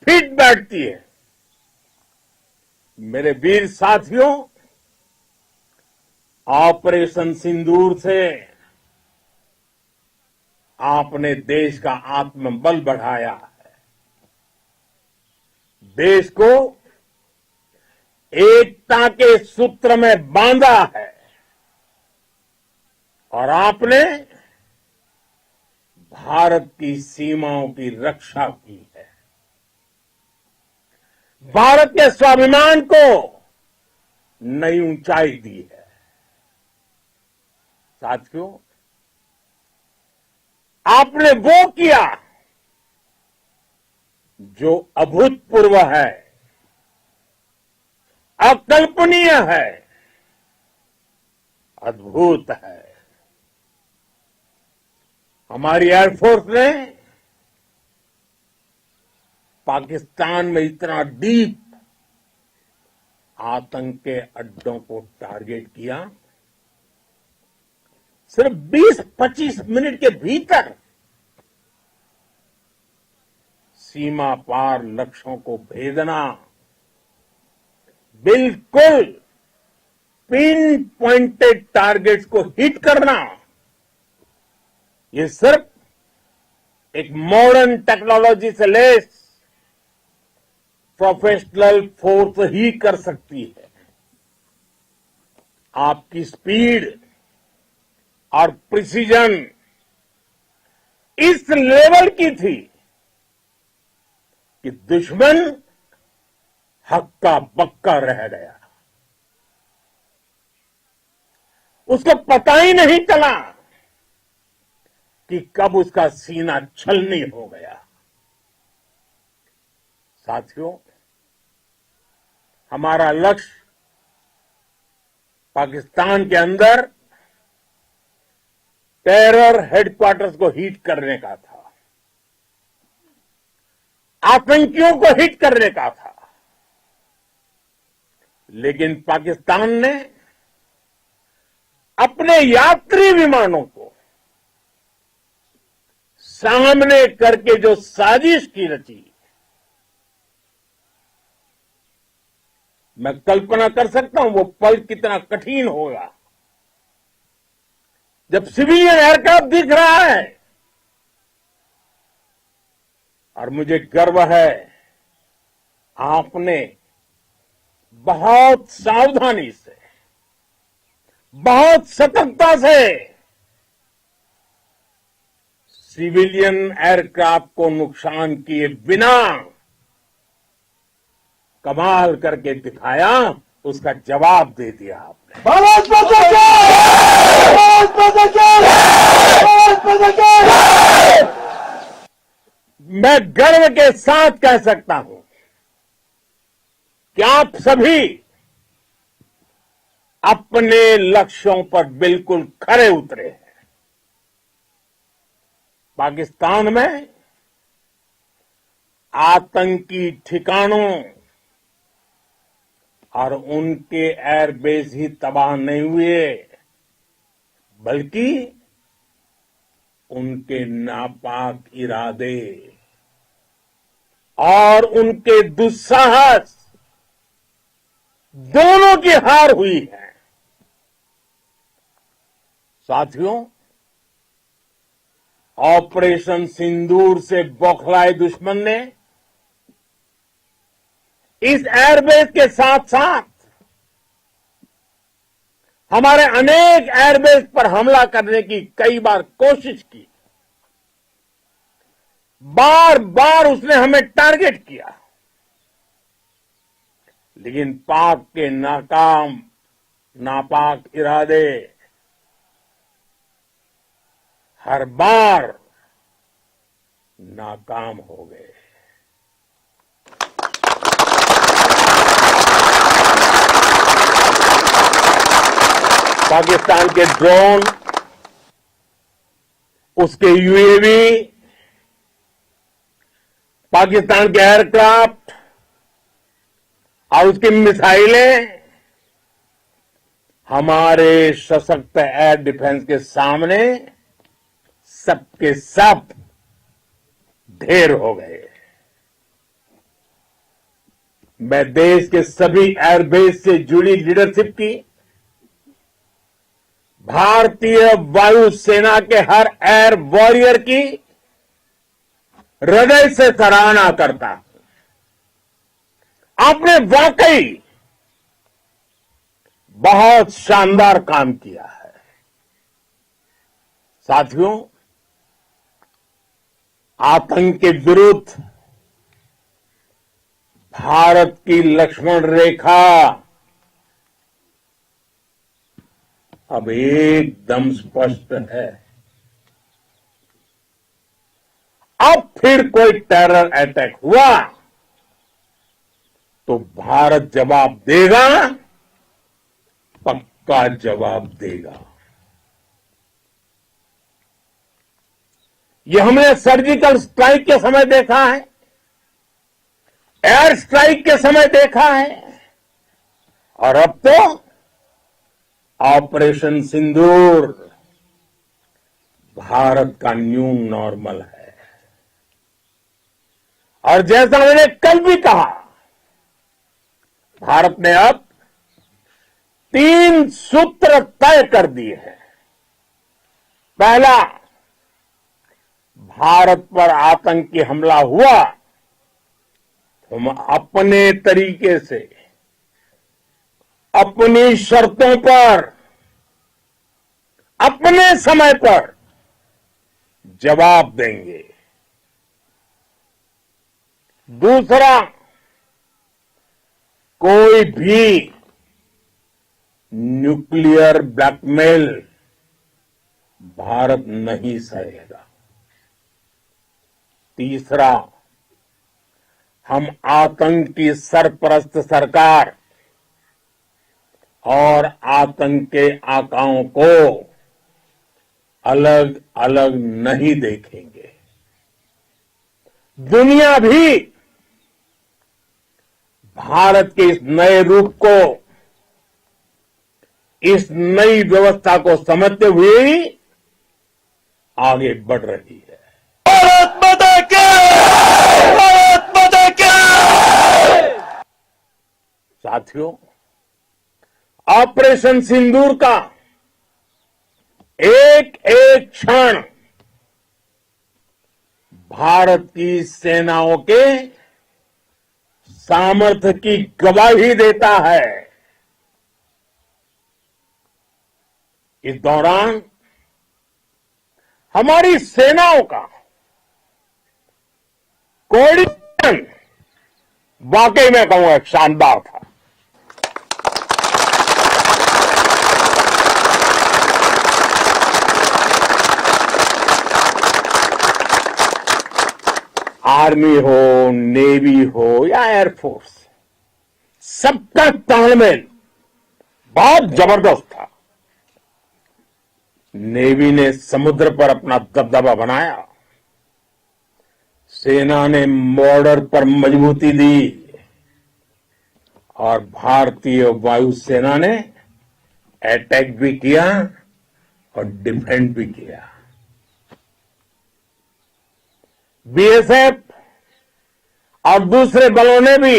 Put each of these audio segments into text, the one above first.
Fit बैठती है। मेरे वीर साथियों, ऑपरेशन सिंदूर से आपने देश का आत्मबल बढ़ाया है, देश को एकता के सूत्र में बांधा है और आपने भारत की सीमाओं की रक्षा की है। भारत के स्वाभिमान को नई ऊंचाई दी है। साथियों, आपने वो किया जो अभूतपूर्व है, अकल्पनीय है, अद्भुत है। हमारी एयरफोर्स ने पाकिस्तान में इतना डीप आतंक के अड्डों को टारगेट किया, सिर्फ 20-25 मिनट के भीतर सीमा पार लक्ष्यों को भेदना, बिल्कुल पिन पॉइंटेड टारगेट्स को हिट करना, ये सिर्फ एक मॉडर्न टेक्नोलॉजी से लेस प्रोफेशनल फोर्स ही कर सकती है। आपकी स्पीड और प्रिसीजन इस लेवल की थी कि दुश्मन हक्का बक्का रह गया। उसको पता ही नहीं चला कि कब उसका सीना छलनी हो गया। साथियों, हमारा लक्ष्य पाकिस्तान के अंदर टेरर हेडक्वार्टर्स को हिट करने का था, आतंकियों को हिट करने का था, लेकिन पाकिस्तान ने अपने यात्री विमानों को सामने करके जो साजिश की रची, मैं कल्पना कर सकता हूं वो पल कितना कठिन होगा जब सिविलियन एयरक्राफ्ट दिख रहा है। और मुझे गर्व है, आपने बहुत सावधानी से, बहुत सतर्कता से सिविलियन एयरक्राफ्ट को नुकसान किए बिना कमाल करके दिखाया, उसका जवाब दे दिया आपने। भारत माता की जय! भारत माता की जय! भारत माता की जय! मैं गर्व के साथ कह सकता हूं कि आप सभी अपने लक्ष्यों पर बिल्कुल खरे उतरे हैं। पाकिस्तान में आतंकी ठिकानों और उनके एयरबेस ही तबाह नहीं हुए, बल्कि उनके नापाक इरादे और उनके दुस्साहस दोनों की हार हुई है। साथियों, ऑपरेशन सिंदूर से बौखलाए दुश्मन ने इस एयरबेस के साथ साथ हमारे अनेक एयरबेस पर हमला करने की कई बार कोशिश की। बार बार उसने हमें टारगेट किया, लेकिन पाक के नापाक इरादे हर बार नाकाम हो गए। पाकिस्तान के ड्रोन, उसके यूएवी, पाकिस्तान के एयरक्राफ्ट और उसकी मिसाइलें हमारे सशक्त एयर डिफेंस के सामने सबके सब ढेर हो गए। मैं देश के सभी एयरबेस से जुड़ी लीडरशिप की, भारतीय वायुसेना के हर एयर वॉरियर की हृदय से सराहना करता हूं। आपने वाकई बहुत शानदार काम किया है। साथियों, आतंक के विरुद्ध भारत की लक्ष्मण रेखा अब एकदम स्पष्ट है। अब फिर कोई टेरर अटैक हुआ तो भारत जवाब देगा, पक्का जवाब देगा। ये हमने सर्जिकल स्ट्राइक के समय देखा है, एयर स्ट्राइक के समय देखा है, और अब तो ऑपरेशन सिंदूर भारत का न्यू नॉर्मल है। और जैसा मैंने कल भी कहा, भारत ने अब 3 सूत्र तय कर दिए हैं। पहला, भारत पर आतंकी हमला हुआ, हम अपने तरीके से, अपनी शर्तों पर, अपने समय पर जवाब देंगे। दूसरा, कोई भी न्यूक्लियर ब्लैकमेल भारत नहीं सहेगा। तीसरा, हम आतंक की सरपरस्त सरकार और आतंक के आकाओं को अलग अलग नहीं देखेंगे। दुनिया भी भारत के इस नए रूप को, इस नई व्यवस्था को समझते हुए ही आगे बढ़ रही है। भारत माता की! भारत माता की! साथियों, ऑपरेशन सिंदूर का एक एक क्षण भारत की सेनाओं के सामर्थ्य की गवाही देता है। इस दौरान हमारी सेनाओं का कोऑर्डिनेशन वाकई में कहूंगा शानदार था। आर्मी हो, नेवी हो या एयरफोर्स, सबका तालमेल बहुत जबरदस्त था। नेवी ने समुद्र पर अपना दबदबा बनाया, सेना ने बॉर्डर पर मजबूती दी और भारतीय वायुसेना ने अटैक भी किया और डिफेंड भी किया। बीएसएफ और दूसरे बलों ने भी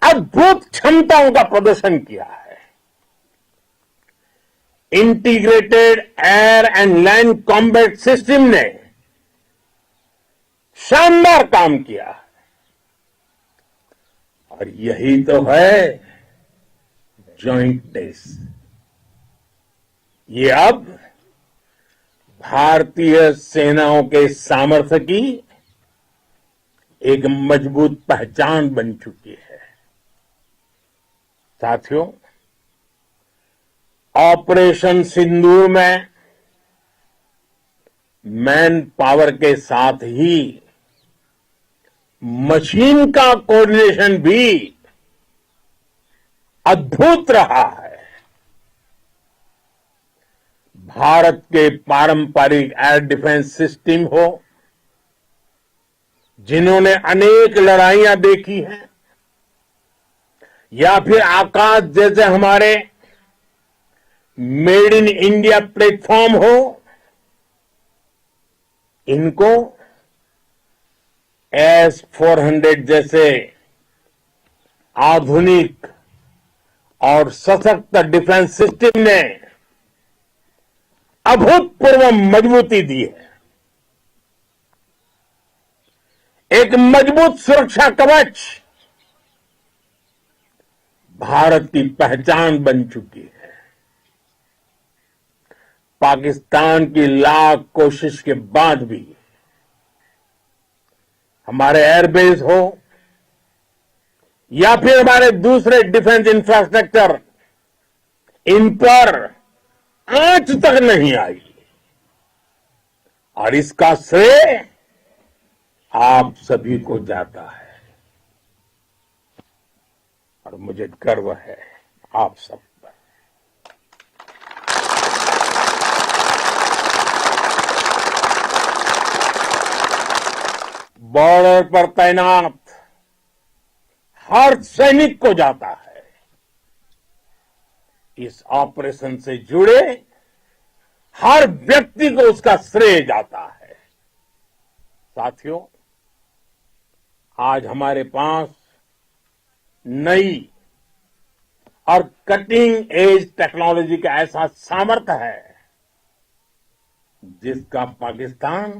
अद्भुत क्षमताओं का प्रदर्शन किया है। Integrated air and land combat system ने शानदार काम किया है। और यही तो है जॉइंटनेस। ये अब भारतीय सेनाओं के सामर्थ्य की एक मजबूत पहचान बन चुकी है। साथियों, ऑपरेशन सिंदूर में मैन पावर के साथ ही मशीन का कोऑर्डिनेशन भी अद्भुत रहा है। भारत के पारंपरिक एयर डिफेंस सिस्टम हो, जिन्होंने अनेक लड़ाइयां देखी हैं, या फिर आकाश जैसे हमारे मेड इन इंडिया प्लेटफॉर्म हो, इनको S-400 जैसे आधुनिक और सशक्त डिफेंस सिस्टम ने अभूतपूर्व मजबूती दी है। एक मजबूत सुरक्षा कवच भारत की पहचान बन चुकी है। पाकिस्तान की लाख कोशिश के बाद भी हमारे एयरबेस हो या फिर हमारे दूसरे डिफेंस इंफ्रास्ट्रक्चर, इन पर आंच तक नहीं आई और इसका श्रेय आप सभी को जाता है और मुझे गर्व है आप सब पर। बॉर्डर पर तैनात हर सैनिक को जाता है। इस ऑपरेशन से जुड़े हर व्यक्ति को उसका श्रेय जाता है। साथियों, आज हमारे पास नई और कटिंग एज टेक्नोलॉजी का ऐसा सामर्थ्य है जिसका पाकिस्तान